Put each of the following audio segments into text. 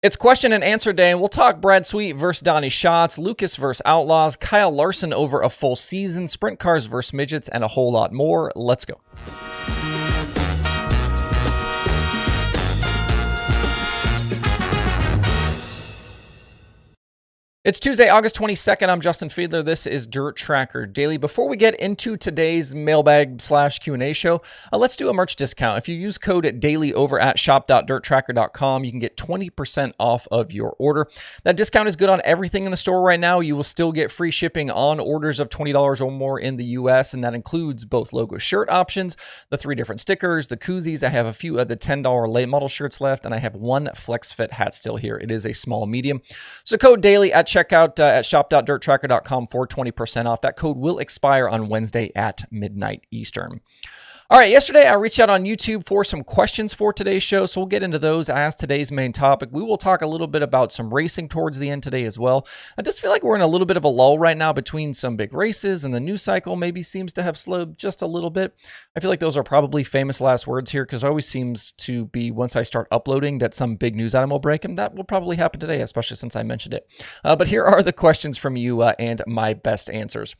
It's question and answer day, and we'll talk Brad Sweet versus Donny Schatz, Lucas versus Outlaws, Kyle Larson over a full season, sprint cars versus midgets, and a whole lot more. Let's go. It's Tuesday, August 22nd. I'm Justin Fiedler. This is DIRTcar Daily. Before we get into today's mailbag / Q&A show, let's do a merch discount. If you use code DAILY over at shop.dirttracker.com, you can get 20% off of your order. That discount is good on everything in the store right now. You will still get free shipping on orders of $20 or more in the US, and that includes both logo shirt options, the 3 different stickers, the koozies. I have a few of the $10 late model shirts left, and I have one flex fit hat still here. It is a small medium. So code DAILY at checkout at shop.dirttracker.com for 20% off. That code will expire on Wednesday at midnight Eastern. All right, yesterday I reached out on YouTube for some questions for today's show, so we'll get into those as today's main topic. We will talk a little bit about some racing towards the end today as well. I just feel like we're in a little bit of a lull right now between some big races, and the news cycle maybe seems to have slowed just a little bit. I feel like those are probably famous last words here, because it always seems to be once I start uploading that some big news item will break, and that will probably happen today, especially since I mentioned it. But here are the questions from you and my best answers.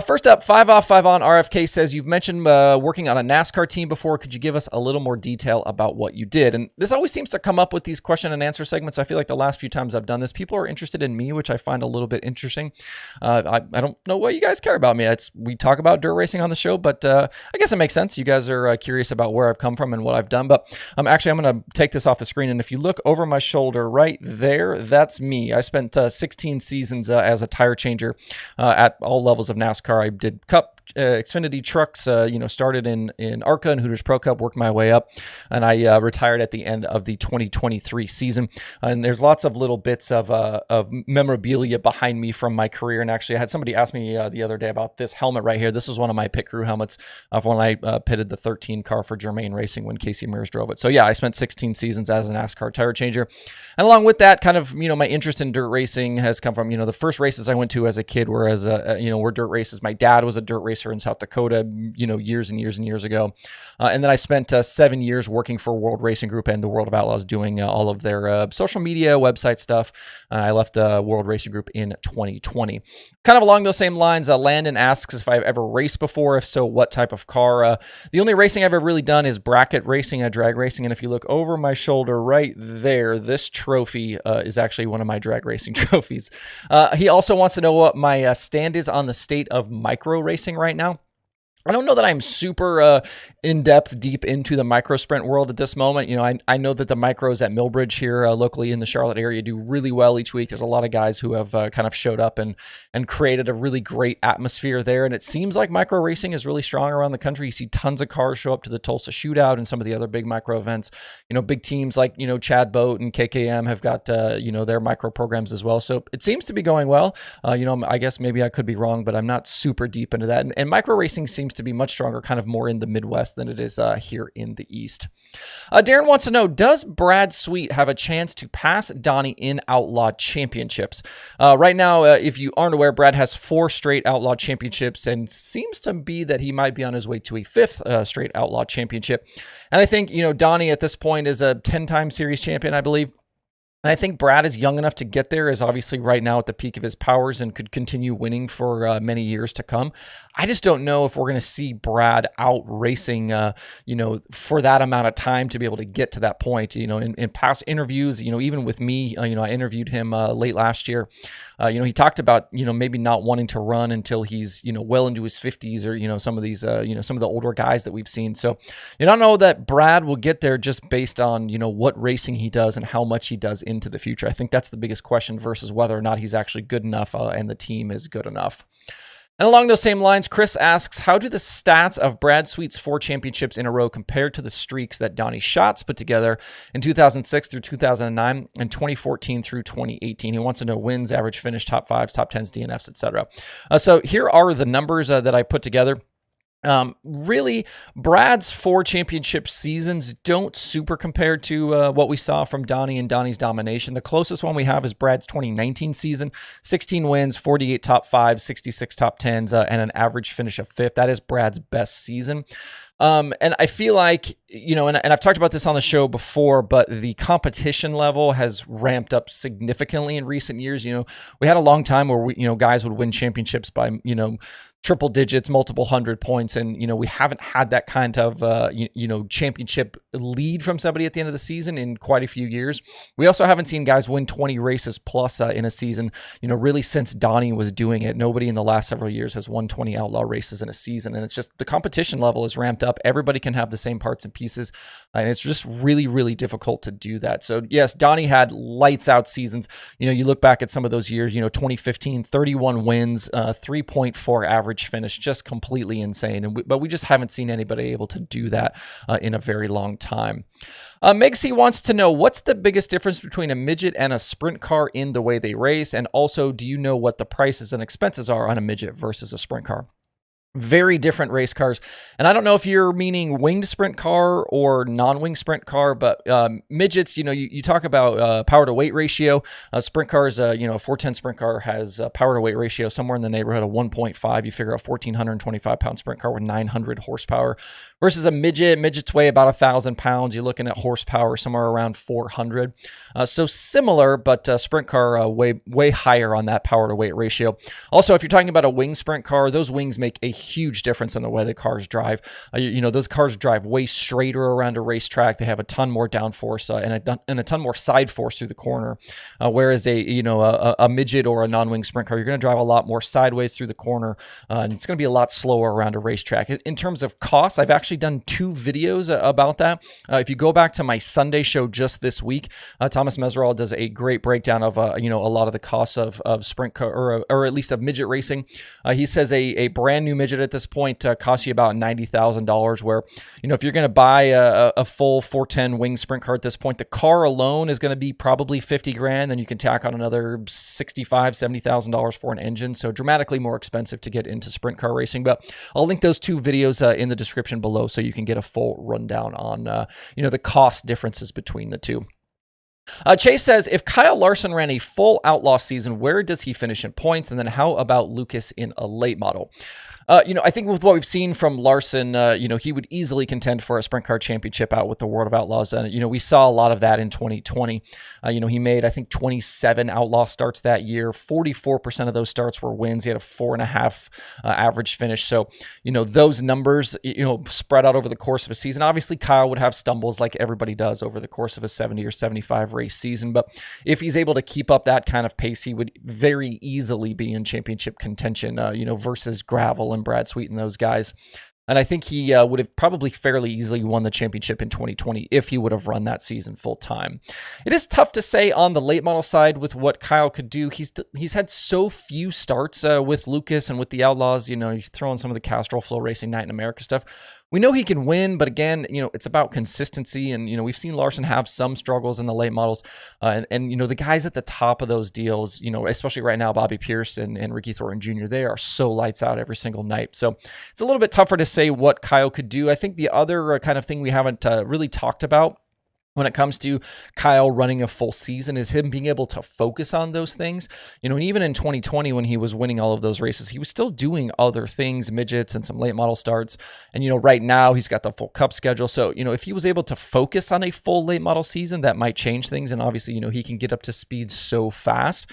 First up, 5 off 5 on RFK says, you've mentioned working on a NASCAR team before. Could you give us a little more detail about what you did? And this always seems to come up with these question and answer segments. I feel like the last few times I've done this, people are interested in me, which I find a little bit interesting. I don't know what you guys care about me. We talk about dirt racing on the show, but I guess it makes sense. You guys are curious about where I've come from and what I've done. But actually, I'm going to take this off the screen. And if you look over my shoulder right there, that's me. I spent 16 seasons as a tire changer at all levels of NASCAR. I did Cup, Xfinity trucks, started in ARCA and Hooters Pro Cup, worked my way up, and I retired at the end of the 2023 season. And there's lots of little bits of memorabilia behind me from my career. And actually, I had somebody ask me the other day about this helmet right here. This was one of my pit crew helmets of when I pitted the 13 car for Germain Racing when Casey Mears drove it. So yeah, I spent 16 seasons as a NASCAR tire changer. And along with that, kind of, my interest in dirt racing has come from, the first races I went to as a kid were were dirt races. My dad was a dirt racer in South Dakota, years and years and years ago. And then I spent 7 years working for World Racing Group and the World of Outlaws doing all of their social media, website stuff. I left World Racing Group in 2020. Kind of along those same lines, Landon asks if I've ever raced before. If so, what type of car? The only racing I've ever really done is bracket racing, drag racing. And if you look over my shoulder right there, this trophy is actually one of my drag racing trophies. He also wants to know what my stand is on the state of micro racing right now. I don't know that I'm super in-depth, deep into the micro sprint world at this moment. I know that the micros at Millbridge here locally in the Charlotte area do really well each week. There's a lot of guys who have kind of showed up and created a really great atmosphere there. And it seems like micro racing is really strong around the country. You see tons of cars show up to the Tulsa Shootout and some of the other big micro events. Big teams like, Chad Boat and KKM have got, their micro programs as well. So it seems to be going well. I guess maybe I could be wrong, but I'm not super deep into that. And micro racing seems to be much stronger, kind of more in the Midwest than it is here in the East. Darren wants to know, does Brad Sweet have a chance to pass Donny in Outlaw championships? Right now, if you aren't aware, Brad has 4 straight Outlaw championships and seems to be that he might be on his way to a 5th straight Outlaw championship. And I think, Donny at this point is a 10-time series champion, I believe. And I think Brad is young enough to get there, is obviously right now at the peak of his powers and could continue winning for many years to come. I just don't know if we're going to see Brad out racing, for that amount of time to be able to get to that point. In past interviews, even with me, I interviewed him late last year. He talked about, maybe not wanting to run until he's, well into his 50s or, some of these, some of the older guys that we've seen. So I don't know that Brad will get there just based on, what racing he does and how much he does into the future. I think that's the biggest question versus whether or not he's actually good enough and the team is good enough. And along those same lines, Chris asks, how do the stats of Brad Sweet's 4 championships in a row compare to the streaks that Donny Schatz put together in 2006 through 2009 and 2014 through 2018? He wants to know wins, average finish, top 5s, top 10s, DNFs, etc. So here are the numbers that I put together. Really, Brad's 4 championship seasons don't super compare to what we saw from Donny and Donny's domination. The closest one we have is Brad's 2019 season, 16 wins, 48 top 5s, 66 top 10s, and an average finish of 5th. That is Brad's best season. And I feel like, and I've talked about this on the show before, but the competition level has ramped up significantly in recent years. We had a long time where guys would win championships by, triple digits, multiple 100 points. And, we haven't had that kind of, championship lead from somebody at the end of the season in quite a few years. We also haven't seen guys win 20 races plus in a season, really since Donny was doing it. Nobody in the last several years has won 20 Outlaw races in a season. And it's just the competition level is ramped up. Everybody can have the same parts and pieces. And it's just really, really difficult to do that. So yes, Donny had lights out seasons. You look back at some of those years, 2015, 31 wins, 3.4 average finish, just completely insane. But we just haven't seen anybody able to do that in a very long time. Megsy wants to know, what's the biggest difference between a midget and a sprint car in the way they race? And also, do you know what the prices and expenses are on a midget versus a sprint car? Very different race cars. And I don't know if you're meaning winged sprint car or non-winged sprint car, but midgets, you talk about power to weight ratio. Sprint cars, a 410 sprint car has a power to weight ratio somewhere in the neighborhood of 1.5. You figure a 1,425 pound sprint car with 900 horsepower versus a midget. Midgets weigh about 1,000 pounds. You're looking at horsepower somewhere around 400. So similar, but sprint car way higher on that power to weight ratio. Also, if you're talking about a wing sprint car, those wings make a huge difference in the way the cars drive. Those cars drive way straighter around a racetrack. They have a ton more downforce and a ton more side force through the corner. Whereas a midget or a non-wing sprint car, you're going to drive a lot more sideways through the corner, and it's going to be a lot slower around a racetrack. In terms of costs, I've actually done 2 videos about that. If you go back to my Sunday show just this week, Thomas Meserow does a great breakdown of a lot of the costs of sprint car or at least of midget racing. He says a brand new midget at this point costs you about $90,000, where if you're going to buy a full 410 wing sprint car at this point, the car alone is going to be probably 50 grand. Then you can tack on another $65,000-$70,000 for an engine, so dramatically more expensive to get into sprint car racing. But I'll link those 2 videos in the description below so you can get a full rundown on the cost differences between the two. Chase says, if Kyle Larson ran a full Outlaw season, where does he finish in points? And then how about Lucas in a late model? I think with what we've seen from Larson, he would easily contend for a sprint car championship out with the World of Outlaws. And, we saw a lot of that in 2020. He made, I think, 27 Outlaw starts that year. 44% of those starts were wins. He had a 4.5 average finish. So, those numbers, spread out over the course of a season. Obviously, Kyle would have stumbles like everybody does over the course of a 70 or 75 race season. But if he's able to keep up that kind of pace, he would very easily be in championship contention, versus Gravel and Brad Sweet and those guys. And I think he would have probably fairly easily won the championship in 2020 if he would have run that season full time. It is tough to say on the late model side with what Kyle could do. He's had so few starts with Lucas and with the Outlaws. You throw in some of the Castrol Flow Racing Night in America stuff. We know he can win, but again, it's about consistency. And, we've seen Larson have some struggles in the late models. And the guys at the top of those deals, especially right now, Bobby Pierce and Ricky Thornton Jr., they are so lights out every single night. So it's a little bit tougher to say what Kyle could do. I think the other kind of thing we haven't really talked about when it comes to Kyle running a full season is him being able to focus on those things. And even in 2020, when he was winning all of those races, he was still doing other things, midgets and some late model starts. And, right now he's got the full cup schedule. So, if he was able to focus on a full late model season, that might change things. And obviously, he can get up to speed so fast.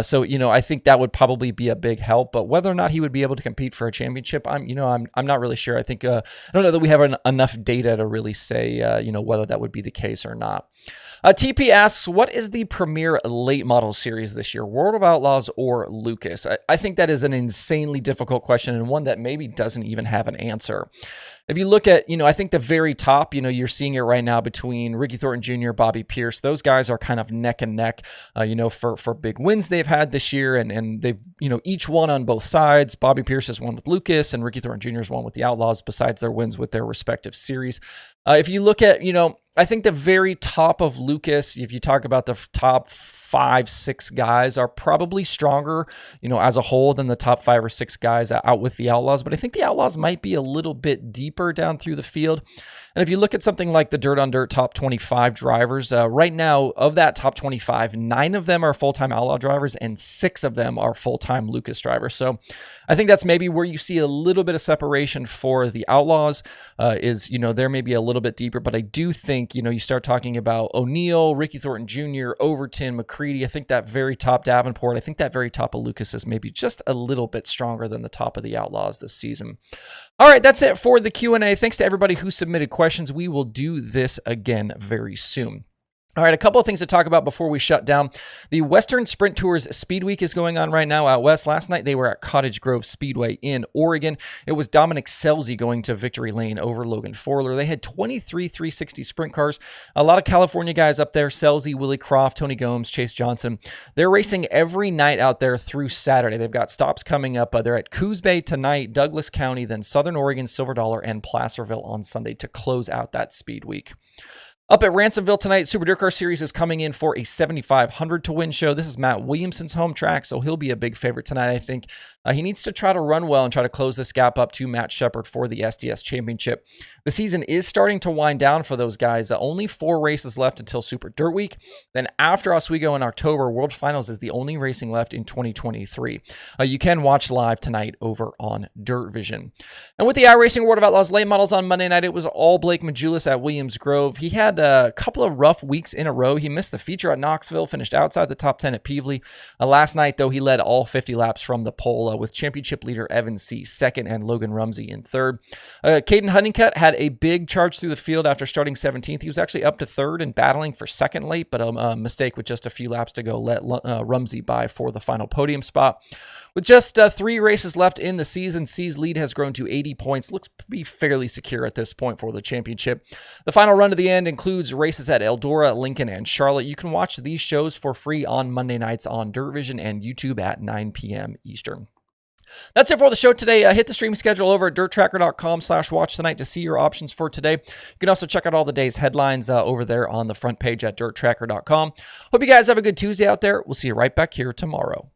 So, I think that would probably be a big help, but whether or not he would be able to compete for a championship, I'm not really sure. I think, I don't know that we have enough data to really say, whether that would be the case or not. TP asks, what is the premier late model series this year, World of Outlaws or Lucas? I think that is an insanely difficult question and one that maybe doesn't even have an answer. If you look at, I think the very top, you're seeing it right now between Ricky Thornton Jr., Bobby Pierce. Those guys are kind of neck and neck, for big wins they've had this year. And they've, each won on both sides. Bobby Pierce has won with Lucas and Ricky Thornton Jr. has won with the Outlaws besides their wins with their respective series. If you look at, I think the very top of Lucas, if you talk about the top 5-6 guys, are probably stronger, as a whole than the top 5 or 6 guys out with the Outlaws. But I think the Outlaws might be a little bit deeper down through the field. And if you look at something like the Dirt on Dirt top 25 drivers, right now, of that top 25, 9 of them are full-time Outlaw drivers and 6 of them are full-time Lucas drivers. So I think that's maybe where you see a little bit of separation for the Outlaws, is, they're maybe a little bit deeper, but I do think, you start talking about O'Neill, Ricky Thornton Jr., Overton, McCready. I think that very top Davenport, I think that very top of Lucas is maybe just a little bit stronger than the top of the Outlaws this season. All right, that's it for the Q&A. Thanks to everybody who submitted questions. We will do this again very soon. All right, a couple of things to talk about before we shut down. The Western Sprint Tours Speedweek is going on right now out west. Last night, they were at Cottage Grove Speedway in Oregon. It was Dominic Scelzi going to Victory Lane over Logan Forler. They had 23 360 sprint cars. A lot of California guys up there: Scelzi, Willie Croft, Tony Gomes, Chase Johnson. They're racing every night out there through Saturday. They've got stops coming up. They're at Coos Bay tonight, Douglas County, then Southern Oregon, Silver Dollar, and Placerville on Sunday to close out that speed week. Up at Ransomville tonight, Super DIRTcar Series is coming in for a 7,500 to win show. This is Matt Williamson's home track, so he'll be a big favorite tonight, I think. He needs to try to run well and try to close this gap up to Matt Shepard for the SDS Championship. The season is starting to wind down for those guys. Only 4 races left until Super Dirt Week. Then after Oswego in October, World Finals is the only racing left in 2023. You can watch live tonight over on Dirt Vision. And with the iRacing World of Outlaws late models on Monday night, it was all Blake Matjoulis at Williams Grove. He had a couple of rough weeks in a row. He missed the feature at Knoxville, finished outside the top 10 at Peevely. Last night, though, he led all 50 laps from the pole with championship leader Evan C. second and Logan Rumsey in third. Caden Honeycutt had a big charge through the field after starting 17th. He was actually up to third and battling for second late, but a mistake with just a few laps to go let Rumsey by for the final podium spot. With just 3 races left in the season, C's lead has grown to 80 points. Looks to be fairly secure at this point for the championship. The final run to the end includes races at Eldora, Lincoln, and Charlotte. You can watch these shows for free on Monday nights on Dirt Vision and YouTube at 9 p.m. Eastern. That's it for the show today. Hit the stream schedule over at DIRTtracker.com/watch tonight to see your options for today. You can also check out all the day's headlines over there on the front page at DIRTtracker.com. Hope you guys have a good Tuesday out there. We'll see you right back here tomorrow.